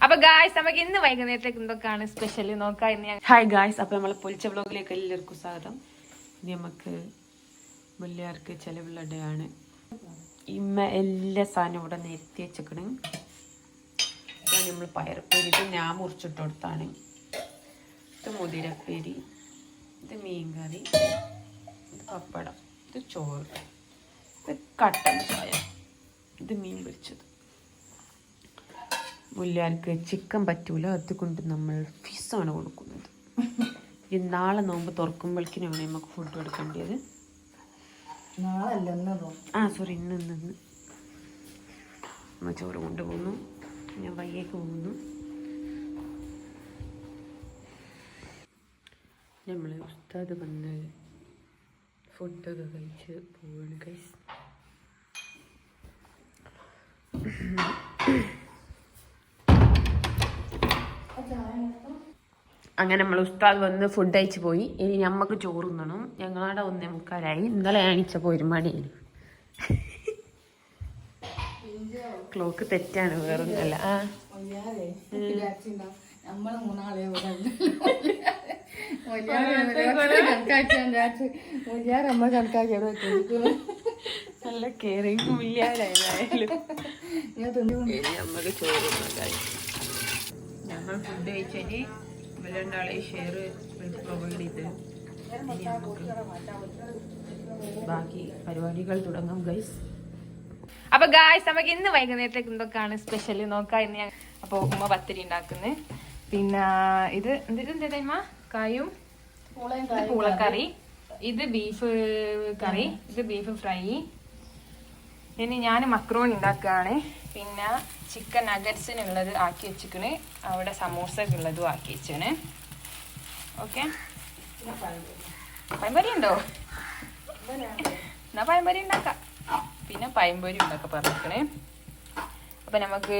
അപ്പൊ ഗായ്സ് നമുക്ക് ഇന്ന് വൈകുന്നേരത്തേക്ക് എന്തൊക്കെയാണ് സ്പെഷ്യൽ നോക്കാം ഇന്ന്. ഹായ് ഗായ്സ്, അപ്പൊ നമ്മളെ പൊളിച്ച വ്ലോഗിലേക്ക് എല്ലാവർക്കും സ്വാഗതം. ഇനി നമുക്ക് വെള്ളിയാർക്ക് ചെലവുള്ള ഡേ ആണ്. ഇമ്മ എല്ലാ സാധനവും ഇവിടെ നിരത്തി വെച്ചേക്കണ്. നമ്മൾ പയർപ്പേരി ഇത് ഞാൻ മുറിച്ചിട്ട് കൊടുത്താണ്. ഇത് മുതിരപ്പേരി, ഇത് മീൻകറി, ഇത് പപ്പടം, ഇത് ചോറ്, ഇത് കട്ടൻ ചായ, ഇത് മീൻ പൊരിച്ചത്. മുല്യാർക്ക് ചിക്കൻ പറ്റൂല, അതുകൊണ്ട് നമ്മൾ ഫിഷാണ് കൊടുക്കുന്നത്. ഇത് നാളെ നോമ്പ് തുറക്കുമ്പോഴേക്കിനാണ് നമുക്ക് ഫുഡ് കൊടുക്കേണ്ടത്. സോറി ഇന്ന് അമ്മ ചോറ് കൊണ്ടുപോകുന്നു. ഞാൻ വയ്യേക്ക് പോകുന്നു. നമ്മൾ ഉസ്താദ് വന്ന് ഫുഡൊക്കെ കഴിച്ച് പോവാണ് ഗൈസ്. അങ്ങനെ നമ്മൾ ഉസ്താദ് വന്ന് ഫുഡ് അയച്ചു പോയി. ഇനി ഞമ്മക്ക് ചോറ് തിന്നണം. ഞങ്ങളുടെ 1:45. ഇന്നലെ അണിച്ചപ്പോൾ 1 മണിയാണ്. ക്ലോക്ക് തെറ്റാണ്, വേറൊന്നുമല്ല. നല്ല കെയറിങ് മുല്യാരായാലും നമ്മക്ക് ചോറ് ഞങ്ങൾ ഫുഡ് കഴിച്ചതിന് രണ്ടാളെ ഷെയർ പ്രൊവൈഡ് ചെയ്ത് ബാക്കി പരിപാടികൾ തുടങ്ങും ഗൈസ്. അപ്പൊ ഗായ്സ് നമുക്ക് ഇന്ന് വൈകുന്നേരത്തേക്ക് എന്തൊക്കെയാണ് സ്പെഷ്യൽ നോക്കാം ഇന്ന്. അപ്പൊ ഉമ്മ പത്തിരി ഉണ്ടാക്കുന്നത്. പിന്നെ ഇത് എന്താ കായും പൂളക്കറി, ഇത് ബീഫ് കറി, ഇത് ബീഫ് ഫ്രൈ. ഇനി ഞാൻ മക്രോണി ഉണ്ടാക്കുകയാണ്. പിന്നെ ചിക്കൻ നഗറ്റ്സിനുള്ളത് ആക്കി വെച്ചിക്കണ്. അവിടെ സമൂസക്കുള്ളതും ആക്കി വെച്ചാണ്. ഓക്കെ, പഴംപൊരി ഉണ്ടോ? എന്നാ പഴംപൊരി ഉണ്ടാക്കാം. പിന്നെ പഴംപൊരി ഉണ്ടാക്കാൻ പറഞ്ഞിരിക്കണേ. അപ്പം നമുക്ക്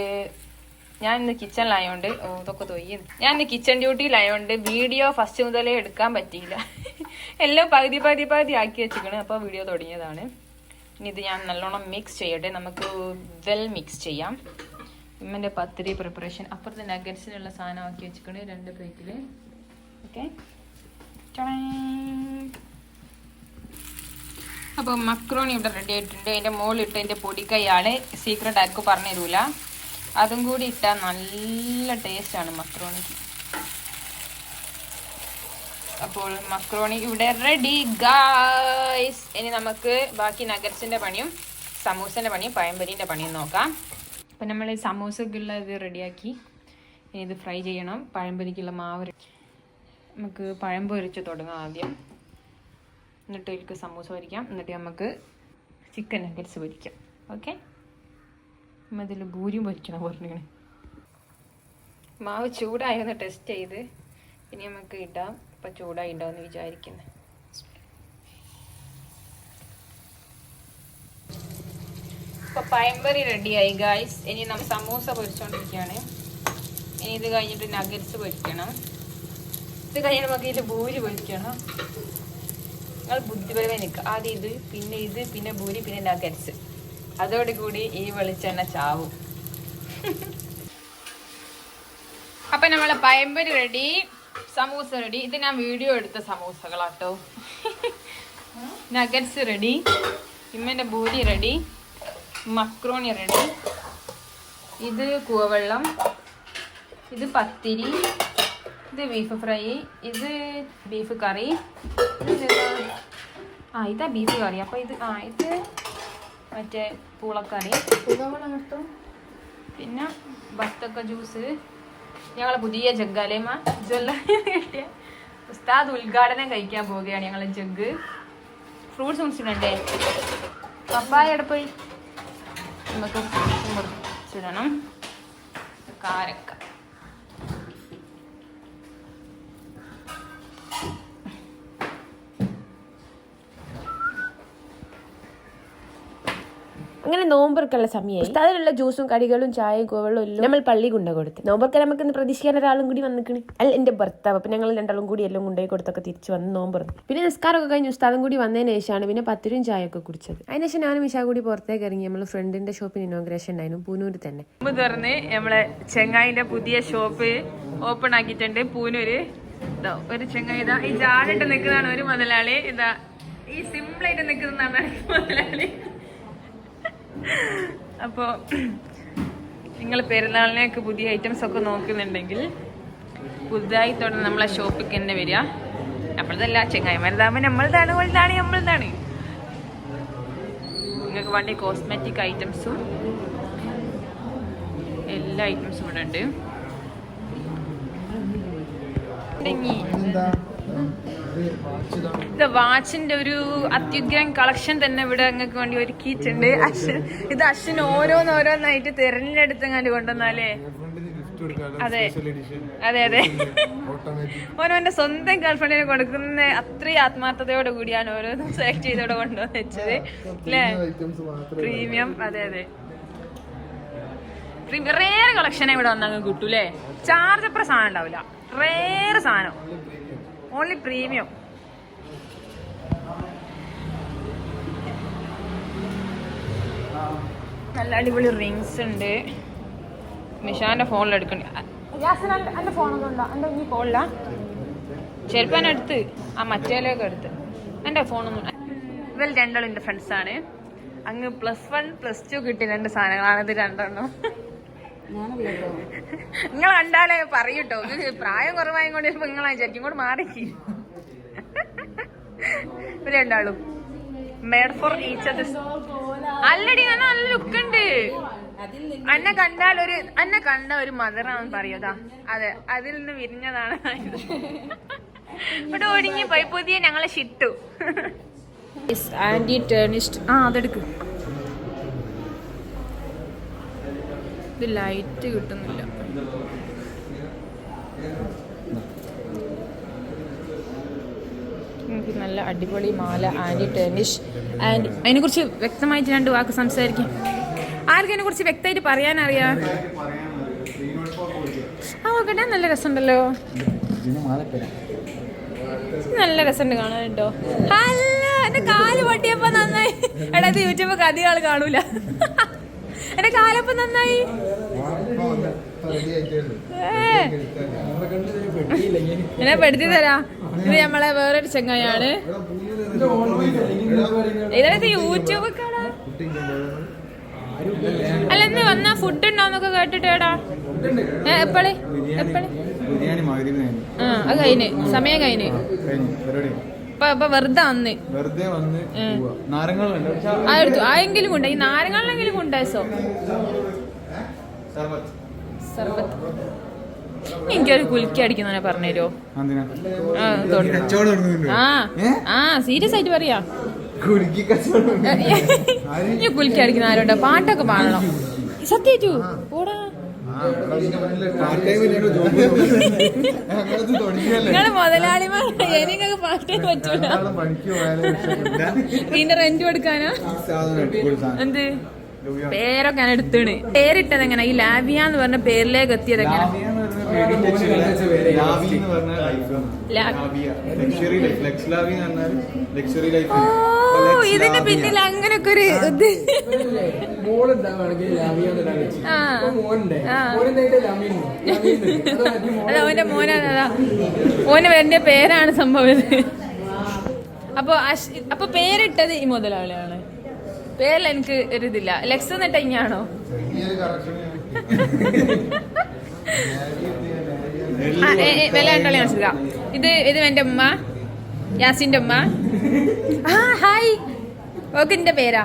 ഞാൻ ഇന്ന് കിച്ചണിലായോണ്ട് ഇതൊക്കെ തൊയ്യ. ഞാൻ ഇന്ന് കിച്ചൺ ഡ്യൂട്ടിയിലായോണ്ട് വീഡിയോ ഫസ്റ്റ് മുതലേ എടുക്കാൻ പറ്റിയില്ല. എല്ലാം പകുതി ആക്കി വെച്ചിക്കണ്. അപ്പോൾ വീഡിയോ തുടങ്ങിയതാണ്. ഇനി ഇത് ഞാൻ നല്ലോണം മിക്സ് ചെയ്യട്ടെ. നമുക്ക് വെൽ മിക്സ് ചെയ്യാം. ഇമ്മൻ്റെ പത്തിരി പ്രിപ്പറേഷൻ. അപ്പുറത്തെ നഗറ്റ്സിനുള്ള സാധനം ആക്കി വെച്ചിക്കണ് 2 പ്ലേറ്റിൽ. ഓക്കെ, അപ്പോൾ മക്രോണി ഇവിടെ റെഡി ആയിട്ടുണ്ട്. അതിൻ്റെ മുകളിലിട്ട് അതിൻ്റെ പൊടിക്കൈയാണ്. സീക്രട്ട് ആർക്കും പറഞ്ഞു തരൂല. അതും കൂടി ഇട്ടാൽ നല്ല ടേസ്റ്റാണ് മക്രോണിക്ക്. അപ്പോൾ മക്രോണി ഇവിടെ റെഡി ഗായ്സ്. ഇനി നമുക്ക് ബാക്കി നഗറ്റ്സിൻ്റെ പണിയും സമൂസൻ്റെ പണിയും പഴംപൊരിൻ്റെ പണിയും നോക്കാം. അപ്പം നമ്മൾ സമൂസക്കുള്ള ഇത് റെഡിയാക്കി. ഇനി ഇത് ഫ്രൈ ചെയ്യണം. പഴംപൊരിക്കുള്ള മാവ് നമുക്ക് പഴം പൊരിച്ച് തുടങ്ങാം ആദ്യം. എന്നിട്ട് ഇതിലേക്ക് സമൂസ പൊരിക്കാം. എന്നിട്ട് നമുക്ക് ചിക്കൻ നഗറ്റ്സ് പൊരിക്കാം. ഓക്കെ, നമ്മൾ ഇതിൽ ഭൂരിയും പൊരിക്കണം പറഞ്ഞിങ്ങനെ. മാവ് ചൂടായൊന്ന് ടെസ്റ്റ് ചെയ്ത് ഇനി നമുക്ക് ഇടാം. ഇപ്പം ചൂടായി ഉണ്ടാവുമെന്ന് വിചാരിക്കുന്നത്. ഇപ്പോൾ പഴംപൊരി റെഡിയായി ഗായ്സ്. ഇനി നമ്മൾ സമൂസ പൊരിച്ചുകൊണ്ടിരിക്കുകയാണ്. ഇനി ഇത് കഴിഞ്ഞിട്ട് നഗറ്റ്സ് പൊരിക്കണം. ഇത് കഴിഞ്ഞ് നമുക്ക് ഇതിൽ ഭൂരി പൊരിക്കണം. നിങ്ങൾ ബുദ്ധിപരമായി നിൽക്കുക. ആദ്യം ഇത്, പിന്നെ ഭൂരി, പിന്നെ നഗറ്റ്സ്. അതോടുകൂടി ഈ വെളിച്ചെണ്ണ ചാവും. അപ്പം നമ്മളെ പഴംപൊരി റെഡി, സമൂസ റെഡി. ഇത് ഞാൻ വീഡിയോ എടുത്ത സമൂസകളാട്ടോ. നഗറ്റ്സ് റെഡി, ഇമ്മൻ്റെ ഭൂരി റെഡി, മക്രോണി റെഡി, ഇത് കൂവവെള്ളം, ഇത് പത്തിരി, ഇത് ബീഫ് ഫ്രൈ, ഇത് ബീഫ് കറി, ഇതാ ബീഫ് കറി. അപ്പോൾ ഇത് ഇത് മറ്റേ പൂളക്കറി, പിന്നെ ബത്തക്ക ജ്യൂസ്. ഞങ്ങളെ പുതിയ ജഗ്ഗാലേമ കിട്ടിയ ഉസ്താദ് ഉദ്ഘാടനം കഴിക്കാൻ പോവുകയാണ്. ഞങ്ങളെ ജഗ് ഫ്രൂട്ട്സ് മുറിച്ചിടണ്ടേ? പപ്പായ എടുപ്പോയി നമുക്ക് ഫ്രൂട്ട്സ് മുറിച്ചിടണം. കാരക്ക, അങ്ങനെ നോമ്പർക്കുള്ള സമയമായി. അതിലുള്ള ജ്യൂസും കടികളും ചായയും കോവളും എല്ലാം നമ്മൾ പള്ളി കൊണ്ടു കൊടുത്ത്. നോമ്പർക്ക് നമുക്ക് ഇന്ന് പ്രതീക്ഷിക്കാൻ ഒരാളും കൂടി വന്നിക്കണ്. അല്ല എന്റെ ഭർത്താവ്. അപ്പൊ ഞങ്ങൾ രണ്ടാളും കൂടി എല്ലാം കൊണ്ടുപോയി കൊടുത്തൊക്കെ തിരിച്ചു വന്ന് നോമ്പറന്നു. പിന്നെ നിസ്കാരമൊക്കെ കഴിഞ്ഞ് ഉസ്താദും കൂടി വന്നതിന് ശേഷമാണ് പിന്നെ പത്തിരും ചായയൊക്കെ കുടിച്ചത്. അതിനുശേഷം ഞാനും ഇഷ കൂടി പുറത്തേക്ക് ഇറങ്ങി. നമ്മൾ ഫ്രണ്ടിന്റെ ഷോപ്പിന് ഇനോഗ്രേഷൻ ഉണ്ടായിരുന്നു പൂനൂര് തന്നെ. തുറന്ന് നമ്മളെ ചെങ്ങായിന്റെ പുതിയ ഷോപ്പ് ഓപ്പൺ ആക്കിയിട്ടുണ്ട് പൂനൂര്. ഒരു ചെങ്ങായി ഇതാ ഈ ജാടിട്ട് നിൽക്കുന്നതാണ് ഒരു മുതലാളി. ഇതാ ഈ സിമ്പിളായിട്ട് നിൽക്കുന്നതാണ് മുതലാളി. അപ്പോ നിങ്ങൾ പെരുന്നാളിനൊക്കെ പുതിയ ഐറ്റംസ് ഒക്കെ നോക്കുന്നുണ്ടെങ്കിൽ പുതുതായി തുടർന്ന് നമ്മളെ ഷോപ്പിക്ക് തന്നെ വരിക. നമ്മളതല്ല ചെങ്ങായിമാരതാകുമ്പോൾ നമ്മളതാണ് നമ്മളതാണ്. നിങ്ങൾക്ക് വേണ്ടി കോസ്മെറ്റിക് ഐറ്റംസും എല്ലാ ഐറ്റംസും ഇവിടെ ഉണ്ട്. ഇത് വാച്ചിന്റെ ഒരു അത്യുഗ്രൻ കളക്ഷൻ തന്നെ ഇവിടെ നിങ്ങൾക്ക് വേണ്ടി ഒരുക്കിയിട്ടുണ്ട്. ഇത് അശ്വിന് ഓരോന്നായിട്ട് തിരഞ്ഞെടുത്തങ്ങാണ്ട് കൊണ്ടുവന്നാലേ. അതെ അതെ അതെ, ഓരോന്റെ സ്വന്തം ഗേൾഫ്രണ്ടിനെ കൊടുക്കുന്ന അത്രയും ആത്മാർത്ഥതയോട് കൂടിയാണ് ഓരോന്നും സെലക്ട് ചെയ്തോടെ കൊണ്ടുവന്ന് വെച്ചത് അല്ലേ. പ്രീമിയം. അതെ അതെ, റേർ കളക്ഷനെ ഇവിടെ വന്നങ്ങ് കിട്ടൂലേ. ചാർജപ്പുറ സാധനം ഉണ്ടാവില്ല, റേർ സാധനം, ഓൺലി പ്രീമിയം. നല്ല അടിപൊളി റിങ്സ് ഉണ്ട്. മിഷാന്റെ ഫോണിൽ എടുക്കണ്ട. എന്റെ ഫോണൊന്നും ഉണ്ടോ? എന്റെ ഈ ഫോണില ചെരുപ്പാൻ എടുത്ത് ആ മറ്റേലൊക്കെ എടുത്ത്. എന്റെ ഫോണൊന്നും. ഇവർ രണ്ടാളും എന്റെ ഫ്രണ്ട്സാണ്. അങ്ങ് +1 +2 കിട്ടിയ 2 സാധനങ്ങളാണ് ഇത് രണ്ടെണ്ണം. നിങ്ങൾ കണ്ടാലേ പറയൂട്ടോ, പ്രായം കുറവായും കൊണ്ട് നിങ്ങളാ വിചാരിക്കും. ഇങ്ങോട്ട് മാറിക്ക്. ഇവര് രണ്ടാളും മേഡ് ഫോർ ഈച്ച് അതർ. അല്ലടി നല്ല ലുക്ക് ഉണ്ട്. എന്നെ കണ്ട ഒരു മദറാന്ന് പറയൂതാ. അതെ, അതിൽ നിന്ന് വിരിഞ്ഞതാണ് ഇവിടെ ഒരുങ്ങി പോയി പുതിയ ഞങ്ങളെ ഷിട്ടു. ആന്റി ടേണിസ്റ്റ്. അതെടുക്ക്. ഇത് ലൈറ്റ് കിട്ടുന്നില്ല. എനിക്ക് നല്ല അടിപൊളി മാല ആന്റി ടേണിഷ്. ആൻഡ് അതിനെ കുറിച്ച് വ്യക്തമായിട്ട് 2 വാക്ക് സംസാരിക്കും. ആർക്കും അതിനെ കുറിച്ച് വ്യക്തമായിട്ട് പറയാനറിയാം? നോക്കട്ടെ, നല്ല രസമുണ്ടല്ലോ. നല്ല രസമുണ്ട് കാണാൻ കേട്ടോ. അല്ല, എന്റെ കാല് പൊട്ടിയപ്പോ നന്നായി. എടാ ഇത് യൂട്യൂബ് അധികം ആള് കാണൂല. എന്റെ കാലപ്പം നന്നായി. എന്നെ പെടുത്തി തരാ. ഇത് നമ്മളെ വേറൊരു ചെങ്ങായാണ്. ഇതായത് യൂട്യൂബ് കാണാ. അല്ല, ഇന്ന് വന്നാ ഫുഡ് ഉണ്ടാവുന്നൊക്കെ കേട്ടിട്ടേടാ. എപ്പളേ അത് കഴിഞ്ഞ് സമയം കഴിഞ്ഞ് ഇപ്പൊ വെറുതെ വന്ന് എടുത്തു. ആയെങ്കിലും കൊണ്ട് ഈ നാരങ്ങളെങ്കിലും കൊണ്ടോ സർബത്ത്. എനിക്കൊരു കുലുക്കി അടിക്കുന്നവനെ പറഞ്ഞുതരോ? സീരിയസ് ആയിട്ട് പറയാ. നീ കുലുക്കി അടിക്കുന്ന ആരോണ്ട? പാട്ടൊക്കെ പാടണം സത്യേറ്റു. ഓടാ, നിങ്ങള് മുതലാളിമാർ. എനിക്കൊക്കെ പാട്ടേ പറ്റൂല. ഇതിന്റെ റെന്റ് കൊടുക്കാനാ? എന്ത് പേരൊക്കെ ഞാൻ എടുത്താണ്. പേരിട്ടത് എങ്ങനെ? ഈ ലാവിയ എന്ന് പറഞ്ഞ പേരിലേക്ക് എത്തിയത് എങ്ങനെ? ഇതിന്റെ പിന്നിൽ അങ്ങനൊക്കെ ഒരു ഇത്. അതാ ഓന്റെ മോനാ. ഓന് വേണ്ട പേരാണ് സംഭവം. അപ്പൊ പേരിട്ടത് ഈ മുതലാളിയാണ്. പേരിൽ എനിക്ക് ഒരു ഇതില്ല. ലെക്സ് എന്നിട്ട് ഇങ്ങാണോ? വില കണ്ടോളി മനസ്സിലാക്കാം. ഇത് എന്റെ ഉമ്മ, യാസിന്റെ ഉമ്മ. ഹായ്. ഓക്കെ എന്റെ പേരാ.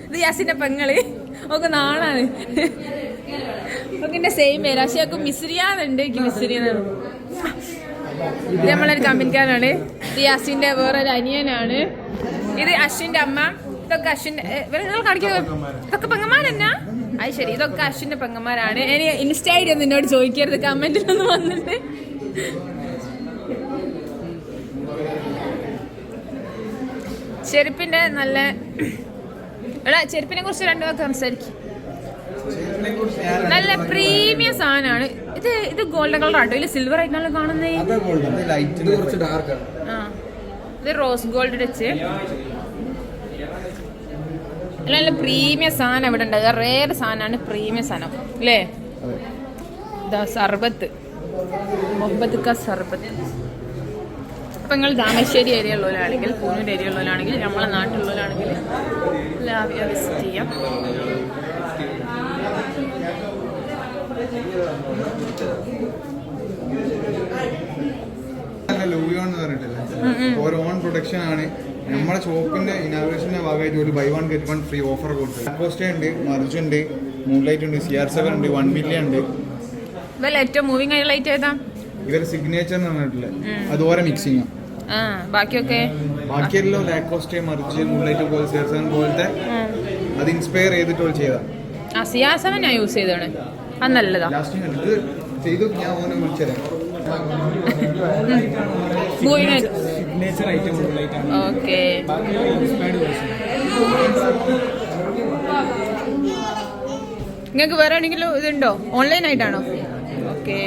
ഇത് യാസിന്റെ പെങ്ങള്. ഓക്കെ നാണാണ്. ഓക്കെ എന്റെ സെയിം പേരാ. പക്ഷെ ഒക്കെ മിസ്രിയാന്നുണ്ട്. എനിക്ക് മിസ്രിയാണ്. ഇത് നമ്മളൊരു കമ്പനിക്കാരാണ്. ഇത് യാസിന്റെ വേറൊരു അനിയനാണ്. ഇത് അശ്വിന്റെ അമ്മ. ഇതൊക്കെ അശ്വിന്റെ കാണിക്കുക. ഇതൊക്കെ പെങ്ങന്മാരെന്നാ? അത് ശരി, ഇതൊക്കെ അശ്വിന്റെ പെങ്ങന്മാരാണ്. ഇനി ഇൻസ്റ്റ ഐഡി ഒന്നും എന്നോട് ചോദിക്കരുത്, കമന്റിലൊന്നും വന്നിട്ട്. ചെരുപ്പിന്റെ നല്ല എടാ ചെരുപ്പിനെ കുറിച്ച് 2 വാക്ക് സംസാരിക്കും. നല്ല പ്രീമിയം സാധനമാണ് ഇത് ഗോൾഡൻ കളർ ആട്ടോ. ഇതിൽ സിൽവർ ആയിട്ടാണ് കാണുന്നത്. ഇത് റോസ് ഗോൾഡ് വെച്ച് നല്ല പ്രീമിയം സാധനം ഇവിടെ ഉണ്ട്. റേർ സാധനമാണ്, പ്രീമിയം സാധനം അല്ലേ. ഇതാ സർബത്ത്, മുഹബത്ത് കാ സർബത്ത്. അപ്പം നിങ്ങൾ താമരശ്ശേരി ഏരിയ ഉള്ളവരാണെങ്കിൽ, പൂനൂർ ഏരിയ ഉള്ളവരാണെങ്കിൽ, നമ്മളെ നാട്ടിലുള്ളവരാണെങ്കിൽ എല്ലാവരും വിസിറ്റ് ചെയ്യാം. ഓൺ പ്രൊഡക്ഷൻ ആണ്. നമ്മുടെ ഷോപ്പിന്റെ ഇനാഗ്രേഷന്റെ ഭാഗമായിട്ട് ഒരു ബൈ 1 get 1 ഫ്രീ ഓഫർ കൊടുത്തു. ലാക്കോസ്റ്റ ഉണ്ട്, മർജ് ഉണ്ട്, മൂൺലൈറ്റ് ഉണ്ട്, CR7 ഉണ്ട്, 1 million ഉണ്ട്. ഏറ്റവും മൂവിങ് ഹൈലൈറ്റ് ഏതാ? ഇവര് സിഗ്നേച്ചർ എന്ന് പറഞ്ഞിട്ടില്ല, അത് ഓരോ മിക്സിങ്. ബാക്കിയൊക്കെ ബാക്കിയെല്ലാം ലാക്കോസ്റ്റ, മർജ്, മൂൺലൈറ്റ് പോലെ CR7 പോലത്തെ അത് ഇൻസ്പയർ ചെയ്തിട്ട് ചെയ്താ. CR7 ഞാൻ യൂസ് ചെയ്താണ്, അത് നല്ലതാ. ലാസ്റ്റ് ഇത് ചെയ്തു, ഞാൻ ഓനെ വിളിച്ചതരാം. ഓക്കെ, നിങ്ങൾക്ക് വേറെ എവിടെയെങ്കിലും ഇതുണ്ടോ? ഓൺലൈൻ ആയിട്ടാണോ? ഓക്കെ.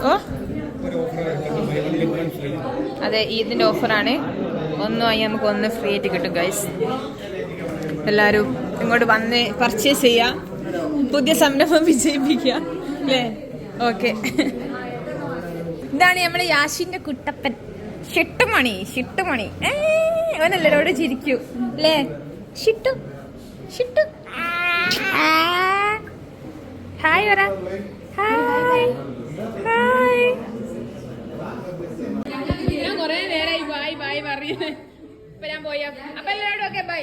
ഓ അതെ, ഇതിന്റെ ഓഫറാണ്. 1 വാങ്ങി നമുക്ക് 1 ഫ്രീ ആയിട്ട് കിട്ടും ഗൈസ്. എല്ലാവരും ഇങ്ങോട്ട് വന്ന് പർച്ചേസ് ചെയ്യാം, പുതിയ സംരംഭം വിജയിപ്പിക്കുക അല്ലേ. ഓക്കെ, ഇതാണ് നമ്മുടെ യാഷിന്റെ കുട്ടപ്പൻ. ഷിട്ടുമണി അവനെല്ലാരോട് ചിരിക്കൂ അല്ലേ. ഷിട്ടു ഷിട്ടു ഹായ് പറ. Hi hi. ഞാൻ കൊറേ നേരമായി ബായ് ബായ് പറയുന്നത്. ഇപ്പൊ ഞാൻ പോയാ. അപ്പൊ എല്ലാവരോടും ഓക്കെ ബൈ.